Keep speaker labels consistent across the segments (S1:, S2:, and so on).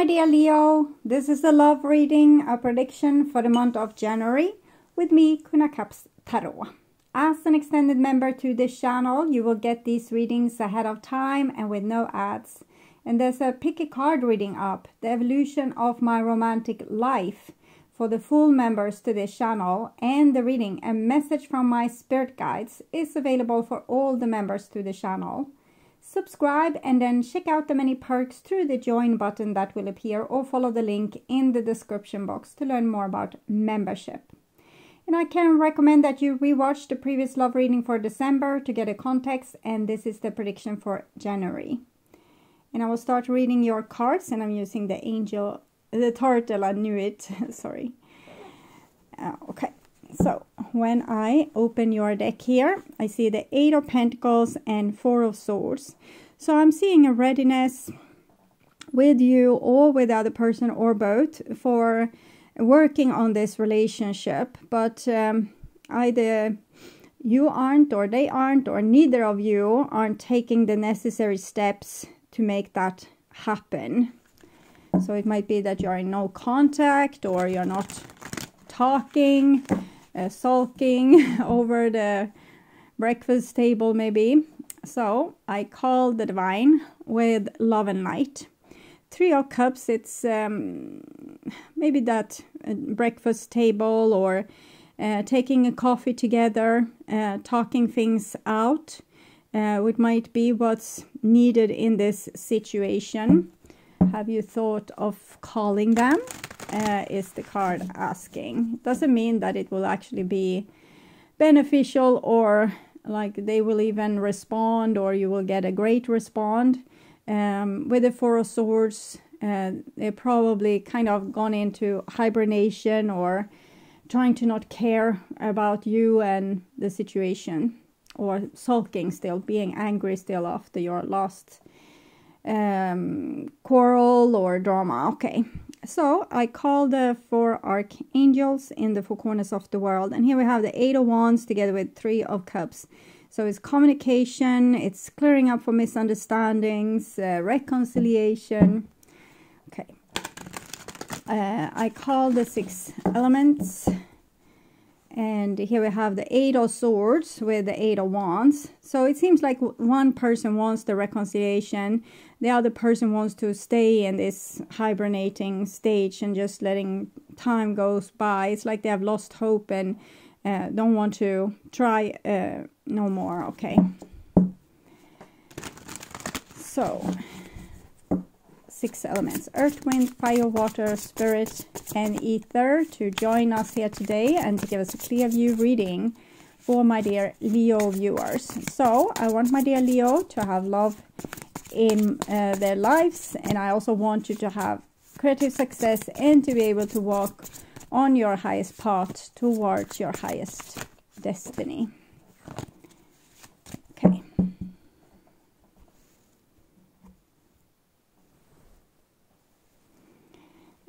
S1: my dear Leo, this is a love reading, a prediction for the month of January with me, Queen of Cups Tarot. As an extended member to this channel, you will get these readings ahead of time and with no ads. And there's a pick a card reading up, the evolution of my romantic life, for the full members to this channel, and the reading a message from my spirit guides is available for all the members to the channel. Subscribe and then check out the many perks through the join button that will appear, or follow the link in the description box to learn more about membership. And I can recommend that you rewatch the previous love reading for December to get a context, and this is the prediction for January. And I will start reading your cards, and I'm using the turtle NUIT, sorry. Okay. So, when I open your deck here, I see the 8 of Pentacles and 4 of Swords. So, I'm seeing a readiness with you or with the other person or both for working on this relationship. But either you aren't, or they aren't, or neither of you aren't taking the necessary steps to make that happen. So, it might be that you're in no contact, or you're not talking, sulking over the breakfast table maybe. So I call the divine with love and light. 3 of Cups, it's maybe that breakfast table, or taking a coffee together, talking things out, which might be what's needed in this situation. Have you thought of calling them? Is the card asking. It doesn't mean that it will actually be beneficial, or like they will even respond, or you will get a great response. With the 4 of Swords, they're probably kind of gone into hibernation, or trying to not care about you and the situation, or sulking still, being angry still after your last quarrel or drama. Okay. So I call the 4 archangels in the 4 corners of the world. And here we have the 8 of Wands together with 3 of Cups. So it's communication, it's clearing up for misunderstandings, reconciliation. Okay. I call the 6 elements. And here we have the 8 of Swords with the 8 of Wands. So it seems like one person wants the reconciliation. The other person wants to stay in this hibernating stage and just letting time goes by. It's like they have lost hope and don't want to try no more. Okay. So, 6 elements: earth, wind, fire, water, spirit, and ether, to join us here today and to give us a clear view reading for my dear Leo viewers. So I want my dear Leo to have love in their lives, and I also want you to have creative success and to be able to walk on your highest path towards your highest destiny. Okay.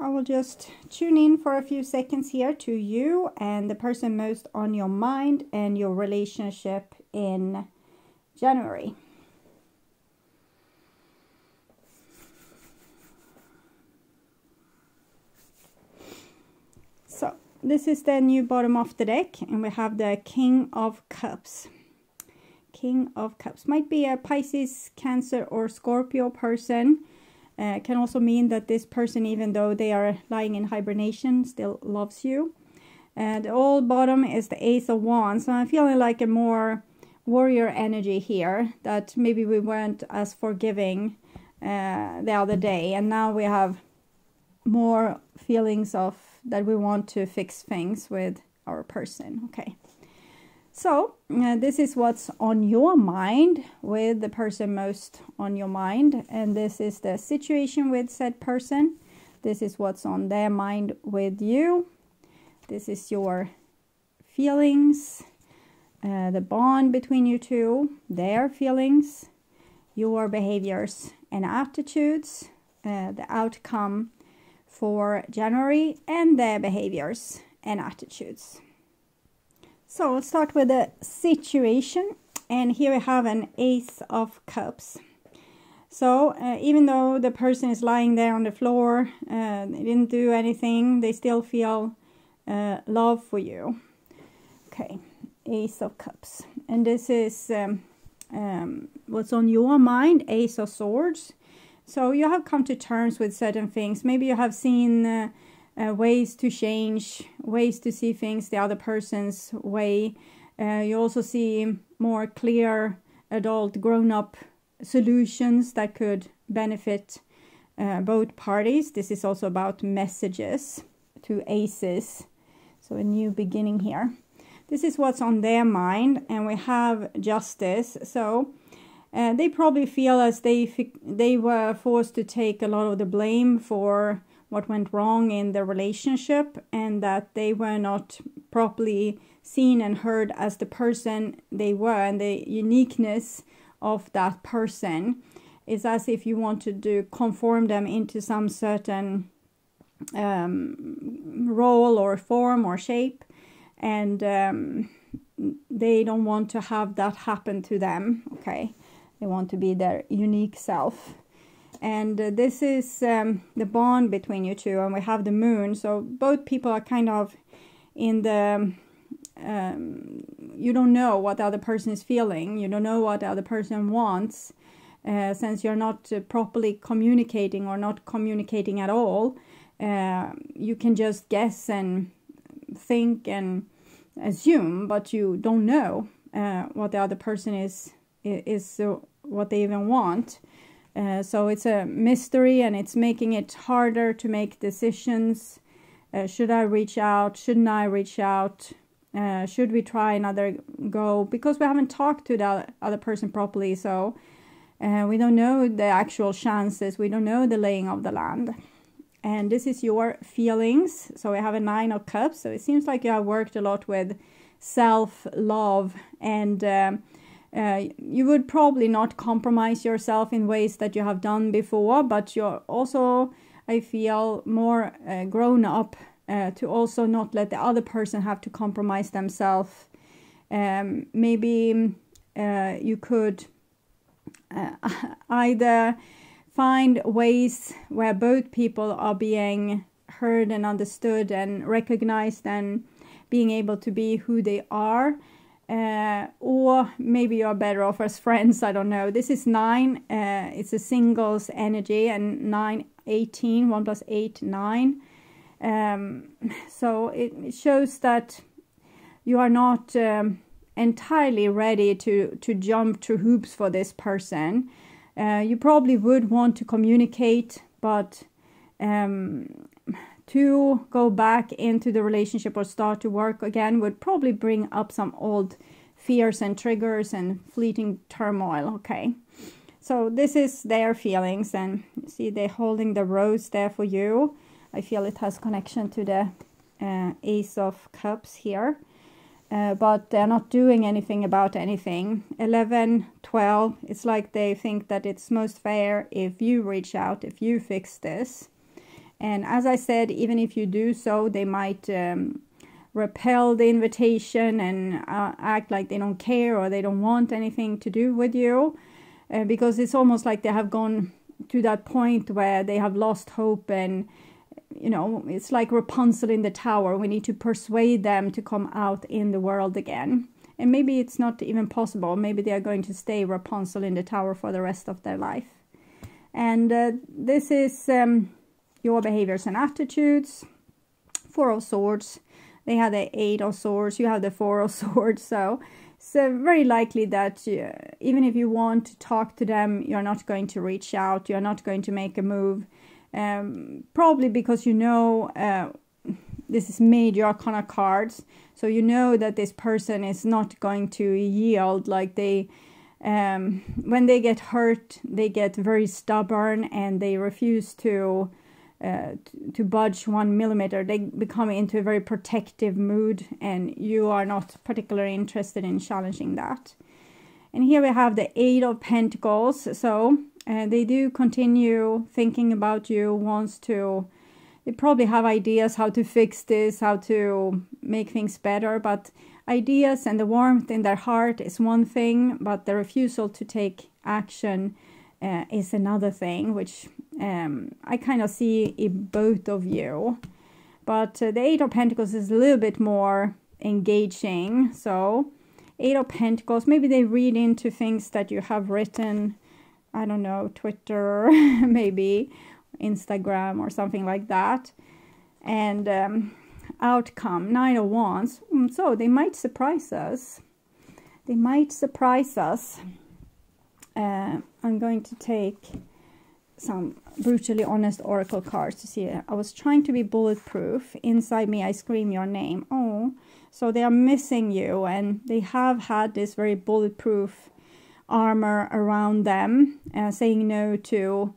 S1: I will just tune in for a few seconds here to you and the person most on your mind and your relationship in January. So this is the new bottom of the deck, and we have the King of Cups. King of Cups might be a Pisces, Cancer, or Scorpio person. Can also mean that this person, even though they are lying in hibernation, still loves you. And the old bottom is the Ace of Wands. So I'm feeling like a more warrior energy here, that maybe we weren't as forgiving the other day, and now we have more feelings of that we want to fix things with our person. Okay. So, this is what's on your mind with the person most on your mind. And this is the situation with said person. This is what's on their mind with you. This is your feelings, the bond between you two, their feelings, your behaviors and attitudes, the outcome for January, and their behaviors and attitudes. So let's start with the situation, and here we have an Ace of Cups. So even though the person is lying there on the floor, they didn't do anything, they still feel love for you. Okay, Ace of Cups. And this is what's on your mind, Ace of Swords. So you have come to terms with certain things. Maybe you have seen ways to change, ways to see things the other person's way. You also see more clear, adult, grown-up solutions that could benefit both parties. This is also about messages to aces. So a new beginning here. This is what's on their mind, and we have Justice. So they probably feel as they were forced to take a lot of the blame for what went wrong in the relationship, and that they were not properly seen and heard as the person they were, and the uniqueness of that person is as if you wanted to conform them into some certain role or form or shape, and they don't want to have that happen to them. Okay, they want to be their unique self. And this is the bond between you two, and we have the moon. So both people are kind of in the you don't know what the other person is feeling, you don't know what the other person wants, since you're not properly communicating or not communicating at all. You can just guess and think and assume, but you don't know what the other person is what they even want. So it's a mystery, and it's making it harder to make decisions. Should I reach out? Shouldn't I reach out? Should we try another go? Because we haven't talked to the other person properly, so we don't know the actual chances. We don't know the laying of the land. And this is your feelings. So we have a 9 of Cups. So it seems like you have worked a lot with self-love, and you would probably not compromise yourself in ways that you have done before, but you're also, I feel, more grown up to also not let the other person have to compromise themselves. Maybe you could either find ways where both people are being heard and understood and recognized and being able to be who they are. Or maybe you're better off as friends, I don't know. This is 9, it's a singles energy, and 9, 18, 1 plus 8, 9. So it shows that you are not entirely ready to jump through hoops for this person. You probably would want to communicate, but to go back into the relationship or start to work again would probably bring up some old fears and triggers and fleeting turmoil. Okay, so this is their feelings, and see they're holding the rose there for you. I feel it has connection to the Ace of Cups here, but they're not doing anything about anything. 11, 12, it's like they think that it's most fair if you reach out, if you fix this. And as I said, even if you do so, they might repel the invitation and act like they don't care or they don't want anything to do with you, because it's almost like they have gone to that point where they have lost hope, and you know, it's like Rapunzel in the tower. We need to persuade them to come out in the world again. And maybe it's not even possible. Maybe they are going to stay Rapunzel in the tower for the rest of their life. And this is your behaviors and attitudes. 4 of Swords. They have the 8 of Swords. You have the 4 of Swords. So it's very likely that even if you want to talk to them, you're not going to reach out. You're not going to make a move. Probably because you know this is Major Arcana cards. So you know that this person is not going to yield. Like they... when they get hurt, they get very stubborn and they refuse to budge 1 millimeter. They become into a very protective mood, and you are not particularly interested in challenging that. And here we have the 8 of Pentacles. So they do continue thinking about you, they probably have ideas how to fix this, how to make things better, but ideas and the warmth in their heart is one thing, but the refusal to take action is another thing, which I kind of see in both of you. But the Eight of Pentacles is a little bit more engaging. So Eight of Pentacles, maybe they read into things that you have written, I don't know, Twitter, maybe Instagram or something like that. And outcome, Nine of Wands. So they might surprise us. They might surprise us. I'm going to take some brutally honest oracle cards to see. I was trying to be bulletproof. Inside me, I scream your name. Oh, so they are missing you, and they have had this very bulletproof armor around them, saying no to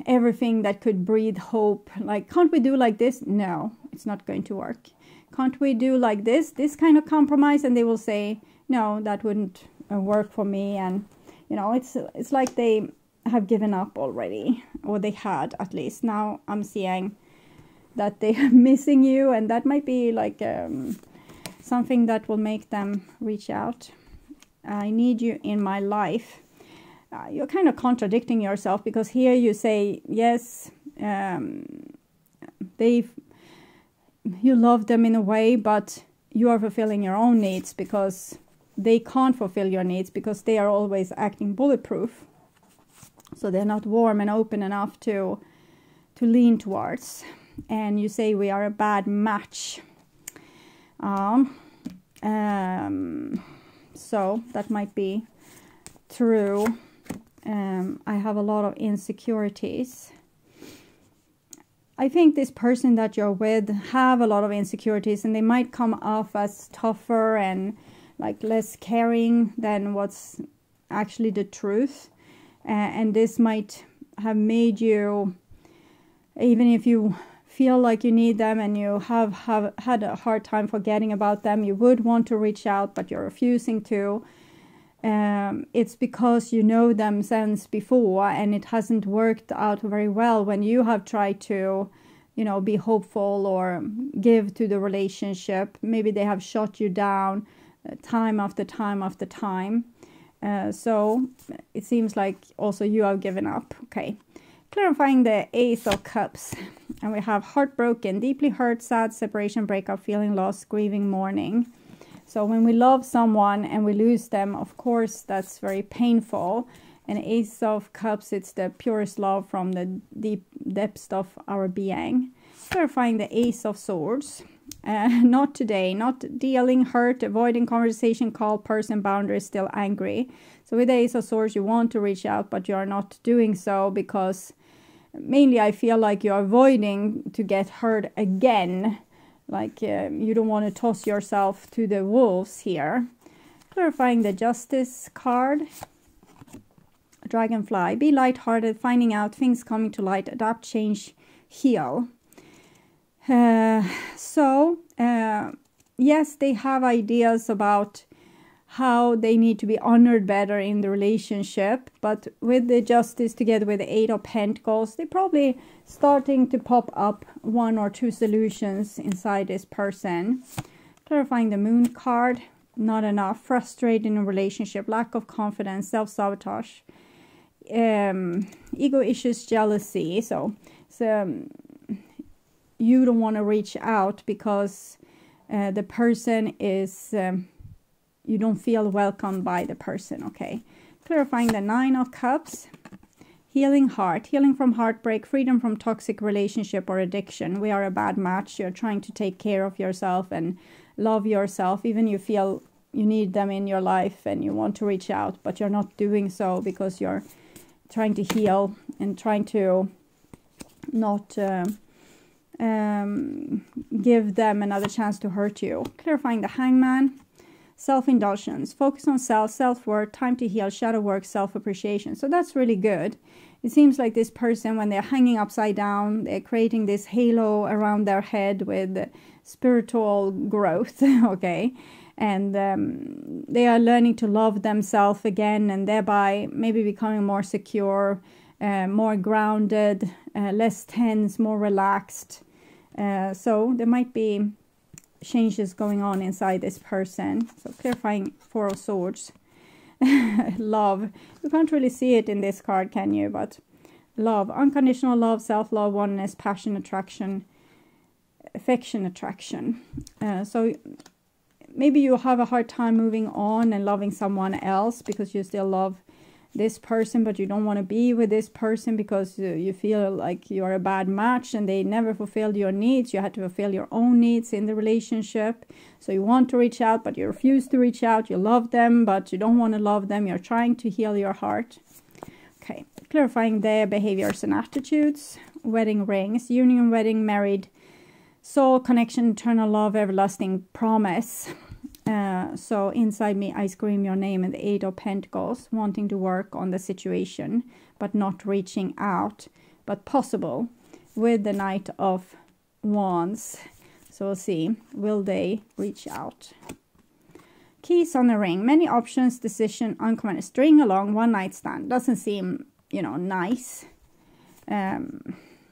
S1: everything that could breathe hope. Like, can't we do like this? No, it's not going to work. Can't we do like this kind of compromise? And they will say, no, that wouldn't work for me. And you know, it's like they have given up already, or they had at least. Now I'm seeing that they are missing you, and that might be like something that will make them reach out. I need you in my life. You're kind of contradicting yourself, because here you say yes, you love them in a way, but you are fulfilling your own needs because they can't fulfill your needs, because they are always acting bulletproof. So they're not warm and open enough to lean towards. And you say we are a bad match. So that might be true. I have a lot of insecurities. I think this person that you're with have a lot of insecurities, and they might come off as tougher and like less caring than what's actually the truth. And this might have made you, even if you feel like you need them and you have had a hard time forgetting about them, you would want to reach out, but you're refusing to. It's because you know them since before, and it hasn't worked out very well when you have tried to, you know, be hopeful or give to the relationship. Maybe they have shut you down time after time after time. So it seems like also you have given up. Okay, clarifying the Ace of Cups, and we have heartbroken, deeply hurt, sad, separation, breakup, feeling lost, grieving, mourning. So when we love someone and we lose them, of course, that's very painful. And Ace of Cups, it's the purest love from the deep depths of our being. Clarifying the Ace of Swords. Not today, not dealing, hurt, avoiding conversation, call, person, boundaries, still angry. So with the Ace of Swords, you want to reach out, but you are not doing so because mainly I feel like you're avoiding to get hurt again. Like you don't want to toss yourself to the wolves here. Clarifying the Justice card. Dragonfly, be lighthearted, finding out things coming to light, adapt, change, heal. Yes, they have ideas about how they need to be honored better in the relationship, but with the Justice together with the Eight of Pentacles, they're probably starting to pop up one or two solutions inside this person. Clarifying the Moon card, not enough, frustrated in a relationship, lack of confidence, self-sabotage, ego issues, jealousy. So you don't want to reach out because the person is, you don't feel welcomed by the person, okay? Clarifying the Nine of Cups, healing heart, healing from heartbreak, freedom from toxic relationship or addiction. We are a bad match. You're trying to take care of yourself and love yourself, even you feel you need them in your life and you want to reach out, but you're not doing so because you're trying to heal and trying to not give them another chance to hurt you. Clarifying the Hangman, self-indulgence, focus on self, self-worth, time to heal, shadow work, self-appreciation. So that's really good. It seems like this person, when they're hanging upside down, they're creating this halo around their head with spiritual growth, okay? And they are learning to love themselves again, and thereby maybe becoming more secure, more grounded, less tense, more relaxed. So there might be changes going on inside this person. So clarifying Four of Swords. Love. You can't really see it in this card, can you? But love, unconditional love, self-love, oneness, passion, attraction, affection, attraction. So maybe you have a hard time moving on and loving someone else because you still love this person, but you don't want to be with this person because you feel like you're a bad match and they never fulfilled your needs. You had to fulfill your own needs in the relationship. So you want to reach out, but you refuse to reach out. You love them, but you don't want to love them. You're trying to heal your heart. Okay, clarifying their behaviors and attitudes. Wedding rings, union, wedding, married, soul connection, eternal love, everlasting promise. So inside me, I scream your name, and the 8 of Pentacles, wanting to work on the situation, but not reaching out, but possible with the Knight of Wands. So we'll see, will they reach out? Keys on the ring, many options, decision, uncommon, string along, one night stand. Doesn't seem, you know, nice.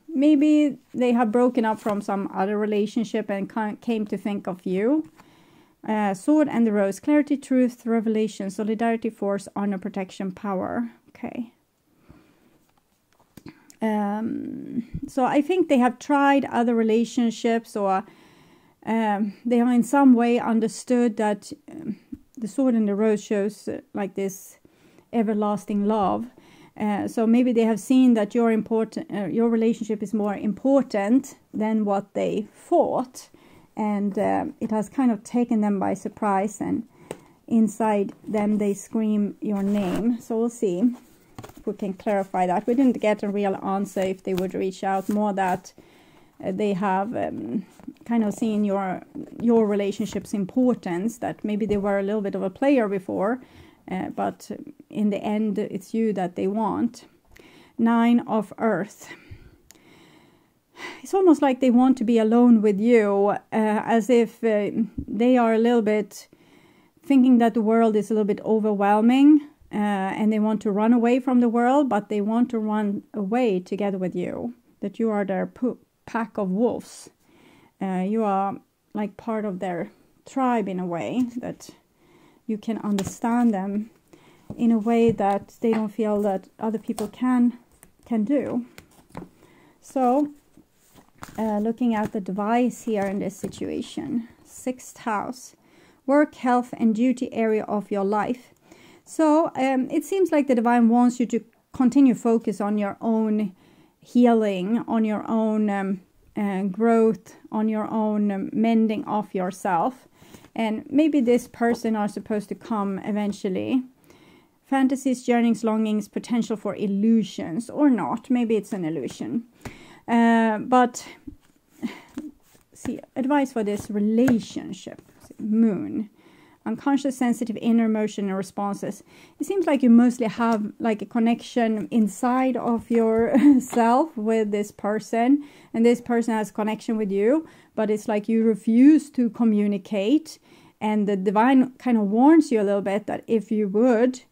S1: Maybe they have broken up from some other relationship and came to think of you. Sword and the Rose, clarity, truth, revelation, solidarity, force, honor, protection, power. Okay. So I think they have tried other relationships, or they have in some way understood that the Sword and the Rose shows like this everlasting love. So maybe they have seen that your relationship is more important than what they thought. And it has kind of taken them by surprise, and inside them they scream your name. So we'll see if we can clarify that. We didn't get a real answer if they would reach out, more that they have kind of seen your relationship's importance, that maybe they were a little bit of a player before, but in the end it's you that they want. 9 of Earth. It's almost like they want to be alone with you, as if they are a little bit thinking that the world is a little bit overwhelming, and they want to run away from the world, but they want to run away together with you, that you are their pack of wolves. You are like part of their tribe in a way, that you can understand them in a way that they don't feel that other people can do. So looking at the device here in this situation, 6th house, work, health and duty area of your life. So it seems like the divine wants you to continue focus on your own healing, on your own growth, on your own mending of yourself. And maybe this person are supposed to come eventually. Fantasies, yearnings, longings, potential for illusions, or not. Maybe it's an illusion. But see, advice for this relationship. Moon, unconscious, sensitive, inner emotion and responses. It seems like you mostly have like a connection inside of yourself with this person, and this person has connection with you, but it's like you refuse to communicate, and the divine kind of warns you a little bit that if you would,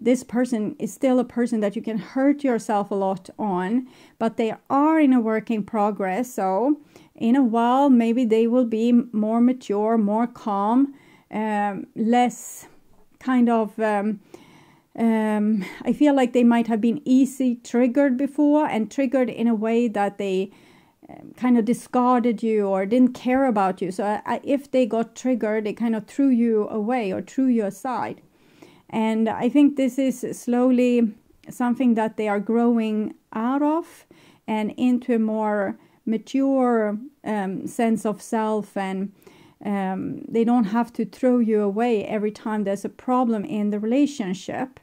S1: this person is still a person that you can hurt yourself a lot on, but they are in a work in progress. So in a while, maybe they will be more mature, more calm, less kind of, I feel like they might have been easy triggered before, and triggered in a way that they kind of discarded you or didn't care about you. So if they got triggered, they kind of threw you away or threw you aside. And I think this is slowly something that they are growing out of and into a more mature sense of self, and they don't have to throw you away every time there's a problem in the relationship.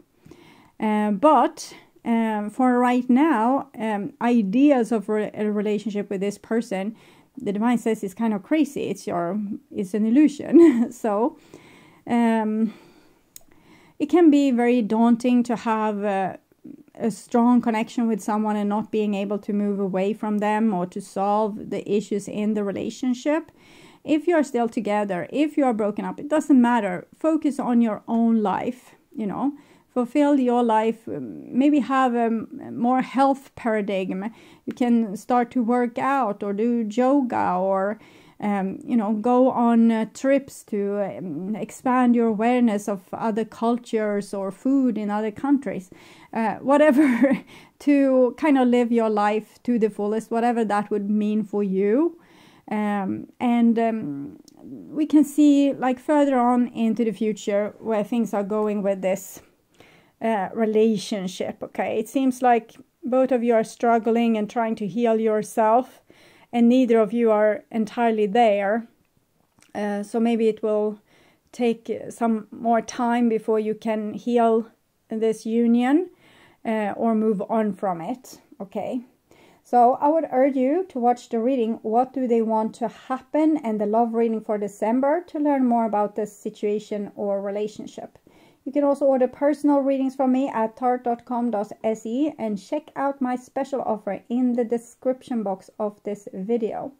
S1: But for right now, ideas of a relationship with this person, the divine says it's kind of crazy. It's an illusion. So it can be very daunting to have a strong connection with someone and not being able to move away from them or to solve the issues in the relationship. If you're still together, if you are broken up, it doesn't matter. Focus on your own life, you know. Fulfill your life, maybe have a more health paradigm. You can start to work out or do yoga or go on trips to expand your awareness of other cultures or food in other countries, whatever, to kind of live your life to the fullest, whatever that would mean for you. We can see like further on into the future where things are going with this relationship. Okay, it seems like both of you are struggling and trying to heal yourself, and neither of you are entirely there. So maybe it will take some more time before you can heal this union or move on from it. Okay, so I would urge you to watch the reading, What Do They Want to Happen, and the love reading for December to learn more about this situation or relationship. You can also order personal readings from me at tarot.com.se and check out my special offer in the description box of this video.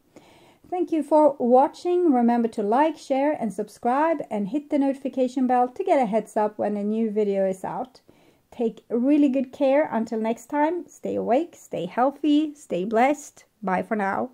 S1: Thank you for watching. Remember to like, share and subscribe, and hit the notification bell to get a heads up when a new video is out. Take really good care. Until next time, stay awake, stay healthy, stay blessed. Bye for now.